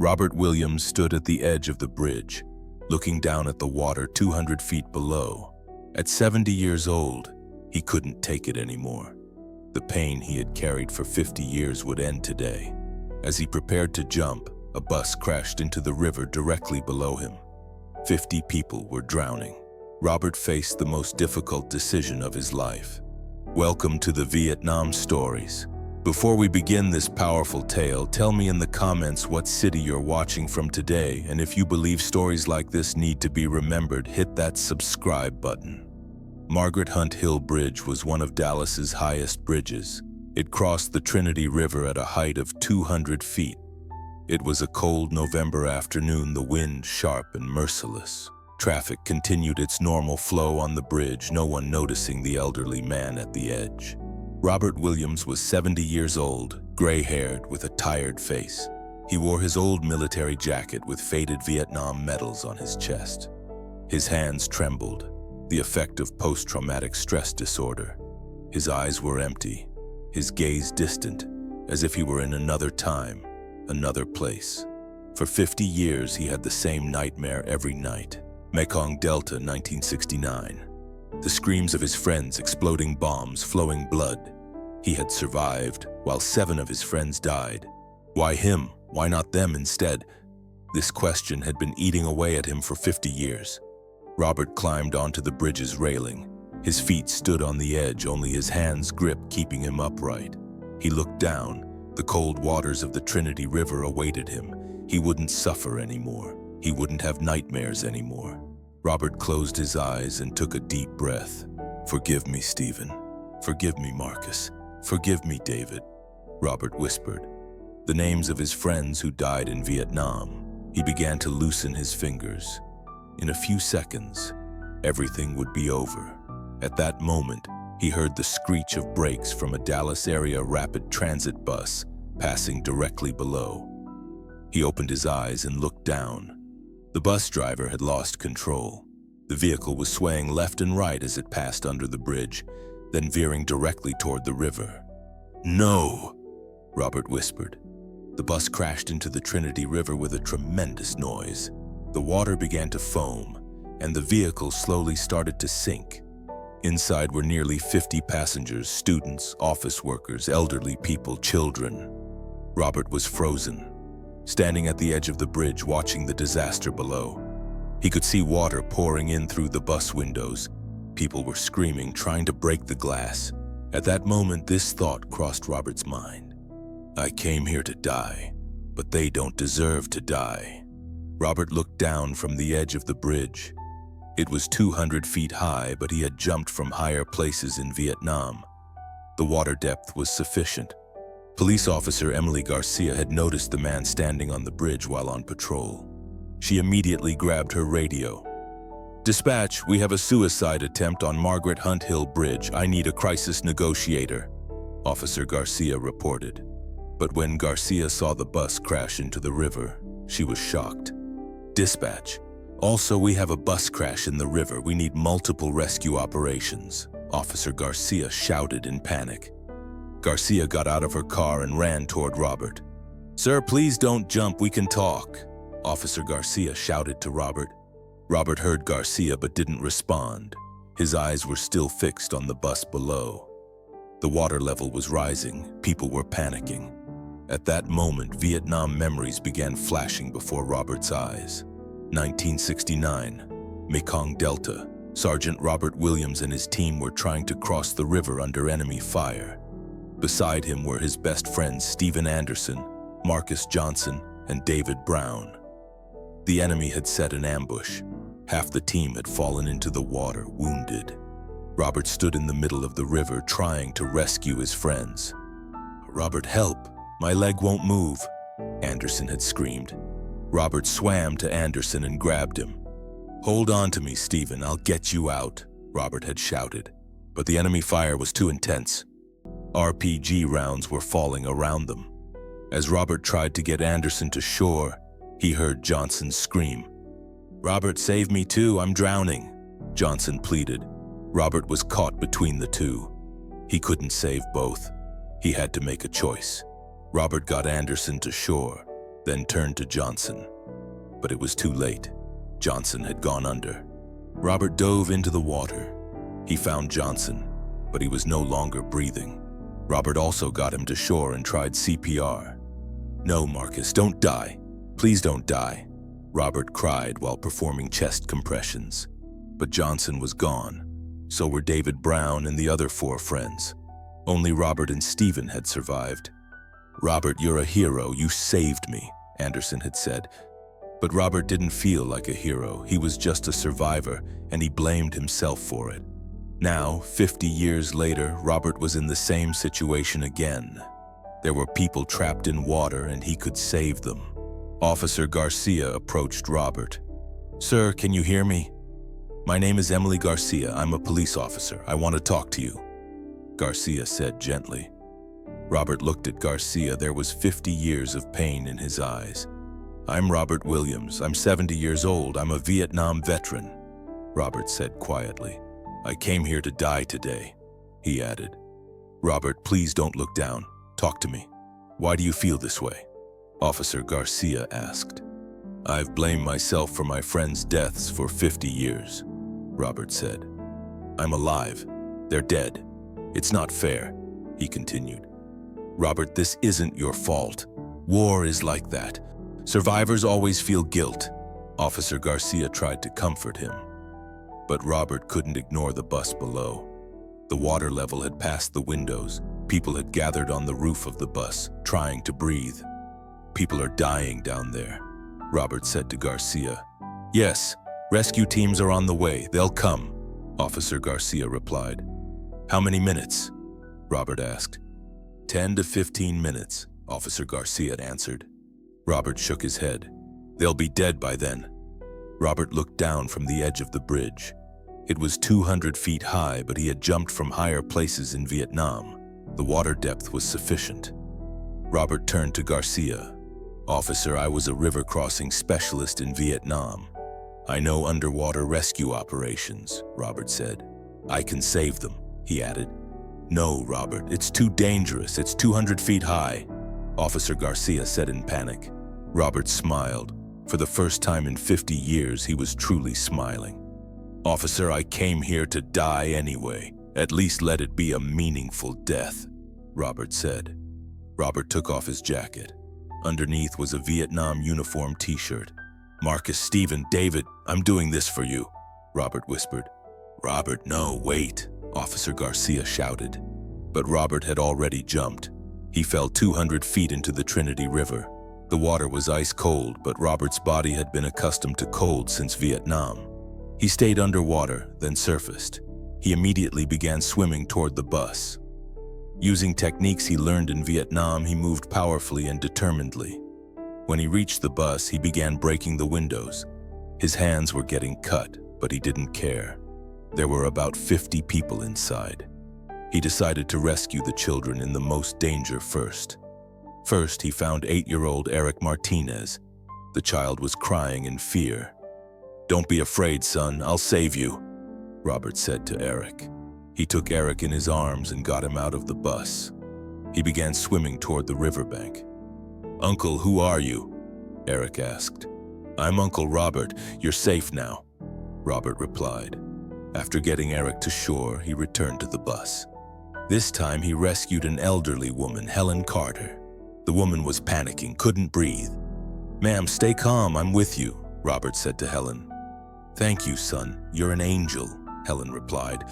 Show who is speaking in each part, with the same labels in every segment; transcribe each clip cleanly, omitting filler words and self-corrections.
Speaker 1: Robert Williams stood at the edge of the bridge, looking down at the water 200 feet below. At 70 years old, he couldn't take it anymore. The pain he had carried for 50 years would end today. As he prepared to jump, a bus crashed into the river directly below him. 50 people were drowning. Robert faced the most difficult decision of his life. Welcome to the Vietnam Stories. Before we begin this powerful tale, tell me in the comments what city you're watching from today, and if you believe stories like this need to be remembered, hit that subscribe button. Margaret Hunt Hill Bridge was one of Dallas's highest bridges. It crossed the Trinity River at a height of 200 feet. It was a cold November afternoon, the wind sharp and merciless. Traffic continued its normal flow on the bridge, no one noticing the elderly man at the edge. Robert Williams was 70 years old, gray-haired, with a tired face. He wore his old military jacket with faded Vietnam medals on his chest. His hands trembled, the effect of post-traumatic stress disorder. His eyes were empty, his gaze distant, as if he were in another time, another place. For 50 years, he had the same nightmare every night. Mekong Delta, 1969. The screams of his friends, exploding bombs, flowing blood. He had survived, while 7 of his friends died. Why him? Why not them instead? This question had been eating away at him for 50 years. Robert climbed onto the bridge's railing. His feet stood on the edge, only his hands gripped, keeping him upright. He looked down. The cold waters of the Trinity River awaited him. He wouldn't suffer anymore. He wouldn't have nightmares anymore. Robert closed his eyes and took a deep breath. "Forgive me, Stephen. Forgive me, Marcus. Forgive me, David," Robert whispered. The names of his friends who died in Vietnam. He began to loosen his fingers. In a few seconds, everything would be over. At that moment, he heard the screech of brakes from a Dallas area rapid transit bus passing directly below. He opened his eyes and looked down. The bus driver had lost control. The vehicle was swaying left and right as it passed under the bridge, then veering directly toward the river. "No!" Robert whispered. The bus crashed into the Trinity River with a tremendous noise. The water began to foam, and the vehicle slowly started to sink. Inside were nearly 50 passengers, students, office workers, elderly people, children. Robert was frozen, standing at the edge of the bridge watching the disaster below. He could see water pouring in through the bus windows. People were screaming, trying to break the glass. At that moment, this thought crossed Robert's mind. "I came here to die, but they don't deserve to die." Robert looked down from the edge of the bridge. It was 200 feet high, but he had jumped from higher places in Vietnam. The water depth was sufficient. Police officer Emily Garcia had noticed the man standing on the bridge while on patrol. She immediately grabbed her radio. "Dispatch, we have a suicide attempt on Margaret Hunt Hill Bridge. I need a crisis negotiator," Officer Garcia reported. But when Garcia saw the bus crash into the river, she was shocked. "Dispatch, also we have a bus crash in the river. We need multiple rescue operations," Officer Garcia shouted in panic. Garcia got out of her car and ran toward Robert. "Sir, please don't jump, we can talk," Officer Garcia shouted to Robert. Robert heard Garcia but didn't respond. His eyes were still fixed on the bus below. The water level was rising, people were panicking. At that moment, Vietnam memories began flashing before Robert's eyes. 1969, Mekong Delta. Sergeant Robert Williams and his team were trying to cross the river under enemy fire. Beside him were his best friends Stephen Anderson, Marcus Johnson, and David Brown. The enemy had set an ambush. Half the team had fallen into the water, wounded. Robert stood in the middle of the river trying to rescue his friends. "Robert, help! My leg won't move," Anderson had screamed. Robert swam to Anderson and grabbed him. "Hold on to me, Stephen, I'll get you out," Robert had shouted. But the enemy fire was too intense. RPG rounds were falling around them. As Robert tried to get Anderson to shore, he heard Johnson scream. "Robert, save me too, I'm drowning," Johnson pleaded. Robert was caught between the two. He couldn't save both. He had to make a choice. Robert got Anderson to shore. then turned to Johnson. But it was too late. Johnson had gone under. Robert dove into the water. He found Johnson, but he was no longer breathing. Robert also got him to shore and tried CPR. "No, Marcus, don't die. Please don't die," Robert cried while performing chest compressions. But Johnson was gone. So were David Brown and the other 4 friends. Only Robert and Stephen had survived. "Robert, you're a hero. You saved me," Anderson had said. But Robert didn't feel like a hero. He was just a survivor, and he blamed himself for it. Now, 50 years later, Robert was in the same situation again. There were people trapped in water, and he could save them. Officer Garcia approached Robert. "Sir, can you hear me? My name is Emily Garcia. I'm a police officer. I want to talk to you," Garcia said gently. Robert looked at Garcia. There was 50 years of pain in his eyes. "I'm Robert Williams. I'm 70 years old. I'm a Vietnam veteran," Robert said quietly. "I came here to die today," he added. "Robert, please don't look down. Talk to me. Why do you feel this way?" Officer Garcia asked. "I've blamed myself for my friends' deaths for 50 years, Robert said. "I'm alive. They're dead. It's not fair," he continued. "Robert, this isn't your fault. War is like that. Survivors always feel guilt." Officer Garcia tried to comfort him. But Robert couldn't ignore the bus below. The water level had passed the windows. People had gathered on the roof of the bus, trying to breathe. "People are dying down there," Robert said to Garcia. "Yes, rescue teams are on the way. They'll come," Officer Garcia replied. "How many minutes?" Robert asked. 10 to 15 minutes, Officer Garcia answered. Robert shook his head. "They'll be dead by then." Robert looked down from the edge of the bridge. It was 200 feet high, but he had jumped from higher places in Vietnam. The water depth was sufficient. Robert turned to Garcia. "Officer, I was a river crossing specialist in Vietnam. I know underwater rescue operations," Robert said. "I can save them," he added. "No, Robert, it's too dangerous. It's 200 feet high," Officer Garcia said in panic. Robert smiled. For the first time in 50 years, he was truly smiling. "Officer, I came here to die anyway. At least let it be a meaningful death," Robert said. Robert took off his jacket. Underneath was a Vietnam uniform t-shirt. "Marcus, Stephen, David, I'm doing this for you," Robert whispered. "Robert, no, wait," Officer Garcia shouted. But Robert had already jumped. He fell 200 feet into the Trinity River. The water was ice cold, but Robert's body had been accustomed to cold since Vietnam. He stayed underwater, then surfaced. He immediately began swimming toward the bus. Using techniques he learned in Vietnam, he moved powerfully and determinedly. When he reached the bus, he began breaking the windows. His hands were getting cut, but he didn't care. There were about 50 people inside. He decided to rescue the children in the most danger first. First, he found 8-year-old Eric Martinez. The child was crying in fear. "Don't be afraid, son, I'll save you," Robert said to Eric. He took Eric in his arms and got him out of the bus. He began swimming toward the riverbank. "Uncle, who are you?" Eric asked. "I'm Uncle Robert. You're safe now," Robert replied. After getting Eric to shore, he returned to the bus. This time he rescued an elderly woman, Helen Carter. The woman was panicking, couldn't breathe. "Ma'am, stay calm, I'm with you," Robert said to Helen. "Thank you, son. You're an angel," Helen replied.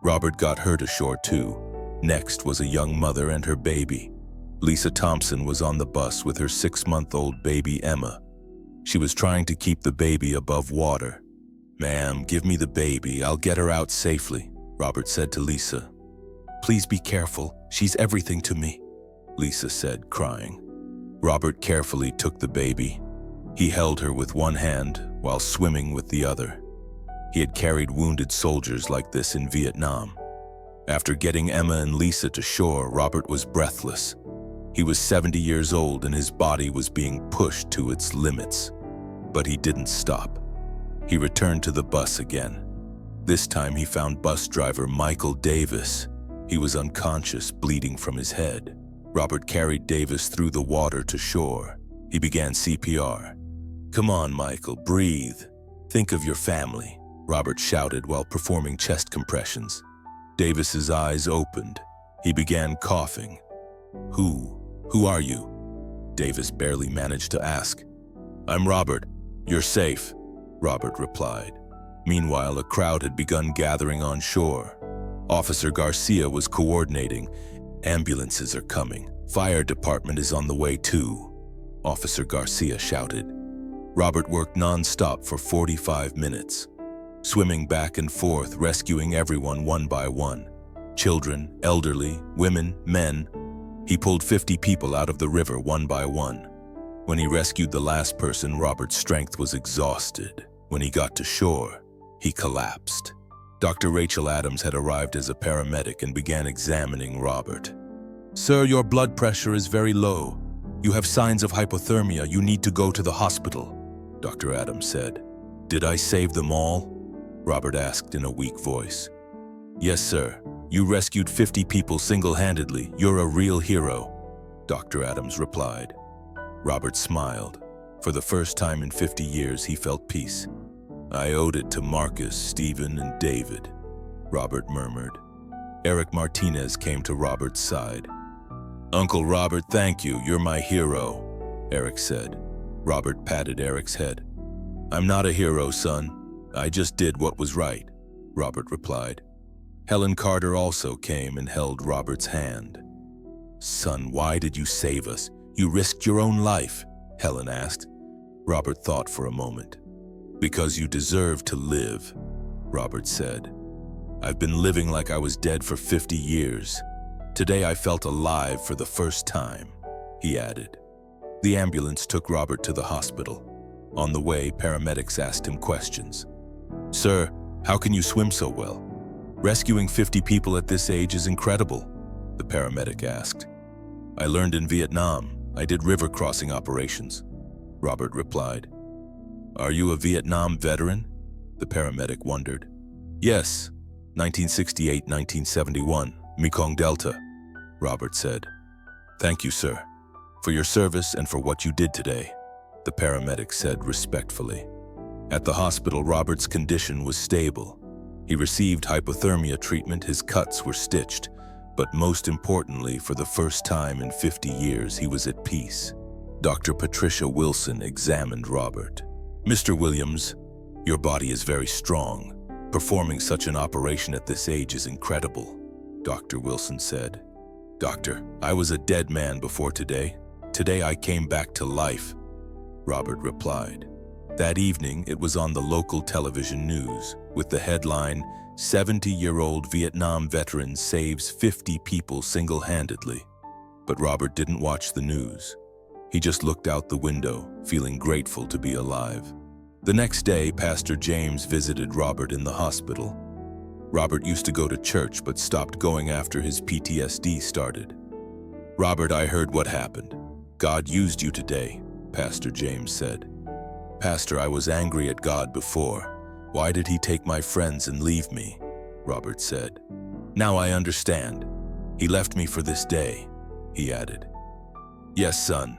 Speaker 1: Robert got her to shore too. Next was a young mother and her baby. Lisa Thompson was on the bus with her 6-month-old baby Emma. She was trying to keep the baby above water. "Ma'am, give me the baby. I'll get her out safely," Robert said to Lisa. "Please be careful. She's everything to me," Lisa said, crying. Robert carefully took the baby. He held her with one hand while swimming with the other. He had carried wounded soldiers like this in Vietnam. After getting Emma and Lisa to shore, Robert was breathless. He was 70 years old and his body was being pushed to its limits. But he didn't stop. He returned to the bus again. This time he found bus driver Michael Davis. He was unconscious, bleeding from his head. Robert carried Davis through the water to shore. He began CPR. "Come on, Michael, breathe. Think of your family," Robert shouted while performing chest compressions. Davis's eyes opened. He began coughing. Who are you?" Davis barely managed to ask. "I'm Robert. You're safe," Robert replied. Meanwhile, a crowd had begun gathering on shore. Officer Garcia was coordinating. "Ambulances are coming. Fire department is on the way too," Officer Garcia shouted. Robert worked non-stop for 45 minutes, swimming back and forth, rescuing everyone one by one. Children, elderly, women, men. He pulled 50 people out of the river one by one. When he rescued the last person, Robert's strength was exhausted. When he got to shore, he collapsed. Dr. Rachel Adams had arrived as a paramedic and began examining Robert. "Sir, your blood pressure is very low. You have signs of hypothermia. You need to go to the hospital," Dr. Adams said. "Did I save them all?" Robert asked in a weak voice. "Yes, sir. You rescued 50 people single-handedly. You're a real hero," Dr. Adams replied. Robert smiled. For the first time in 50 years, he felt peace. "I owed it to Marcus, Stephen, and David," Robert murmured. Eric Martinez came to Robert's side. "Uncle Robert, thank you. You're my hero," Eric said. Robert patted Eric's head. "I'm not a hero, son. I just did what was right," Robert replied. Helen Carter also came and held Robert's hand. "Son, why did you save us? You risked your own life," Helen asked. Robert thought for a moment. "Because you deserve to live," Robert said. "I've been living like I was dead for 50 years. Today I felt alive for the first time," he added. The ambulance took Robert to the hospital. On the way, paramedics asked him questions. "Sir, how can you swim so well? Rescuing 50 people at this age is incredible," the paramedic asked. "I learned in Vietnam. I did river crossing operations," Robert replied. "Are you a Vietnam veteran?" the paramedic wondered. "Yes, 1968-1971, Mekong Delta," Robert said. "Thank you, sir, for your service and for what you did today," the paramedic said respectfully. At the hospital, Robert's condition was stable. He received hypothermia treatment, his cuts were stitched, but most importantly, for the first time in 50 years, he was at peace. Dr. Patricia Wilson examined Robert. "Mr. Williams, your body is very strong. Performing such an operation at this age is incredible," Dr. Wilson said. "Doctor, I was a dead man before today. Today I came back to life," Robert replied. That evening, it was on the local television news, with the headline, "70-year-old Vietnam veteran saves 50 people single-handedly." But Robert didn't watch the news. He just looked out the window, feeling grateful to be alive. The next day, Pastor James visited Robert in the hospital. Robert used to go to church but stopped going after his PTSD started. "Robert, I heard what happened. God used you today," Pastor James said. "Pastor, I was angry at God before. Why did he take my friends and leave me?" Robert said. "Now I understand. He left me for this day," he added. "Yes, son.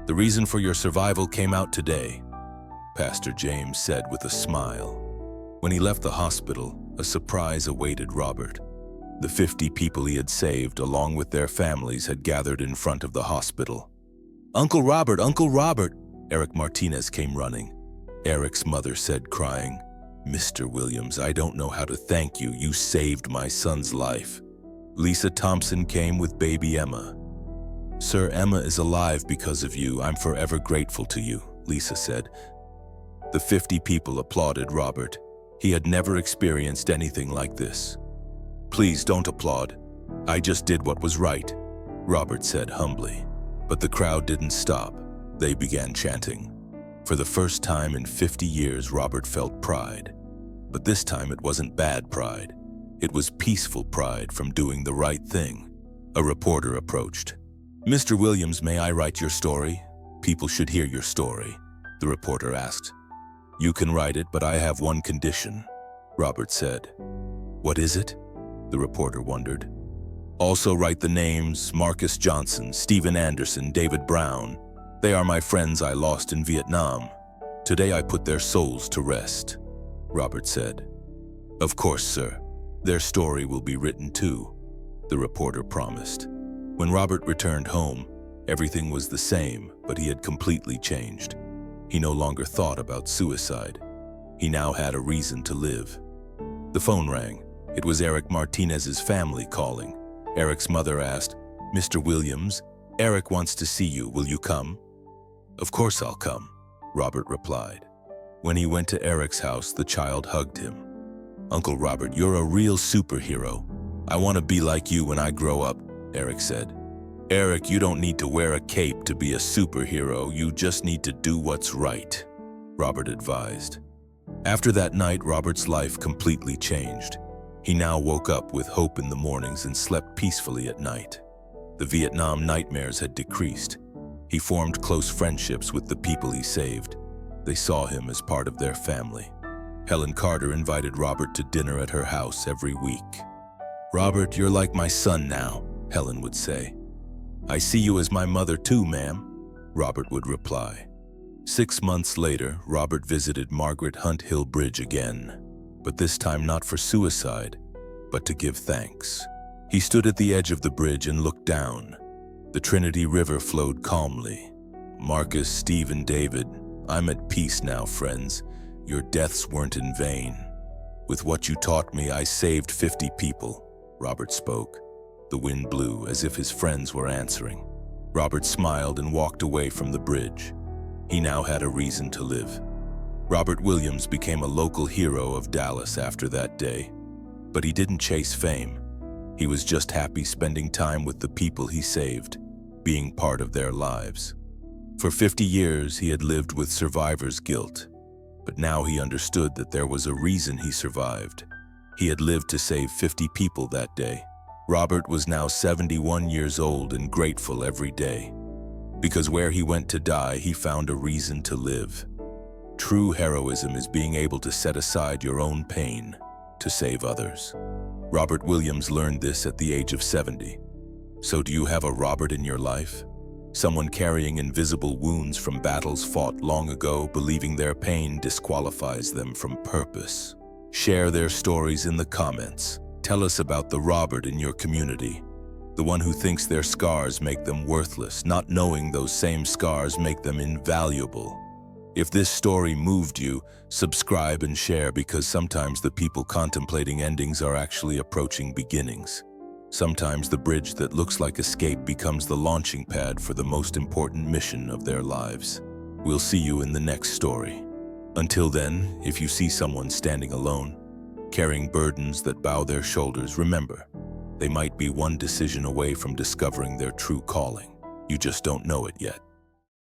Speaker 1: The reason for your survival came out today," Pastor James said with a smile. When he left the hospital, a surprise awaited Robert. The 50 people he had saved, along with their families, had gathered in front of the hospital. "Uncle Robert, Uncle Robert!" Eric Martinez came running. Eric's mother said, crying, "Mr. Williams, I don't know how to thank you. You saved my son's life." Lisa Thompson came with baby Emma. "Sir, Emma is alive because of you. I'm forever grateful to you," Lisa said. The 50 people applauded Robert. He had never experienced anything like this. "Please don't applaud. I just did what was right," Robert said humbly. But the crowd didn't stop. They began chanting. For the first time in 50 years, Robert felt pride. But this time it wasn't bad pride. It was peaceful pride from doing the right thing. A reporter approached. "Mr. Williams, may I write your story? People should hear your story," the reporter asked. "You can write it, but I have one condition," Robert said. "What is it?" the reporter wondered. "Also write the names Marcus Johnson, Stephen Anderson, David Brown, They are my friends I lost in Vietnam. Today I put their souls to rest, Robert said. Of course, sir. Their story will be written too, the reporter promised. When Robert returned home, everything was the same, but he had completely changed. He no longer thought about suicide. He now had a reason to live. The phone rang. It was Eric Martinez's family calling. Eric's mother asked, "Mr. Williams, Eric wants to see you. Will you come?" "Of course I'll come," Robert replied. When he went to Eric's house, the child hugged him. "Uncle Robert, you're a real superhero. I want to be like you when I grow up," Eric said. "Eric, you don't need to wear a cape to be a superhero. You just need to do what's right," Robert advised. After that night, Robert's life completely changed. He now woke up with hope in the mornings and slept peacefully at night. The Vietnam nightmares had decreased. He formed close friendships with the people he saved. They saw him as part of their family. Helen Carter invited Robert to dinner at her house every week. "Robert, you're like my son now," Helen would say. "I see you as my mother too, ma'am," Robert would reply. 6 months later, Robert visited Margaret Hunt Hill Bridge again, but this time not for suicide, but to give thanks. He stood at the edge of the bridge and looked down. The Trinity River flowed calmly. "Marcus, Steve, and David, I'm at peace now, friends. Your deaths weren't in vain. With what you taught me, I saved 50 people," Robert spoke. The wind blew as if his friends were answering. Robert smiled and walked away from the bridge. He now had a reason to live. Robert Williams became a local hero of Dallas after that day. But he didn't chase fame. He was just happy spending time with the people he saved, being part of their lives. For 50 years, he had lived with survivor's guilt. But now he understood that there was a reason he survived. He had lived to save 50 people that day. Robert was now 71 years old and grateful every day. Because where he went to die, he found a reason to live. True heroism is being able to set aside your own pain to save others. Robert Williams learned this at the age of 70. So do you have a Robert in your life? Someone carrying invisible wounds from battles fought long ago, believing their pain disqualifies them from purpose. Share their stories in the comments. Tell us about the Robert in your community. The one who thinks their scars make them worthless, not knowing those same scars make them invaluable. If this story moved you, subscribe and share, because sometimes the people contemplating endings are actually approaching beginnings. Sometimes the bridge that looks like escape becomes the launching pad for the most important mission of their lives. We'll see you in the next story. Until then, if you see someone standing alone, carrying burdens that bow their shoulders, remember, they might be one decision away from discovering their true calling. You just don't know it yet.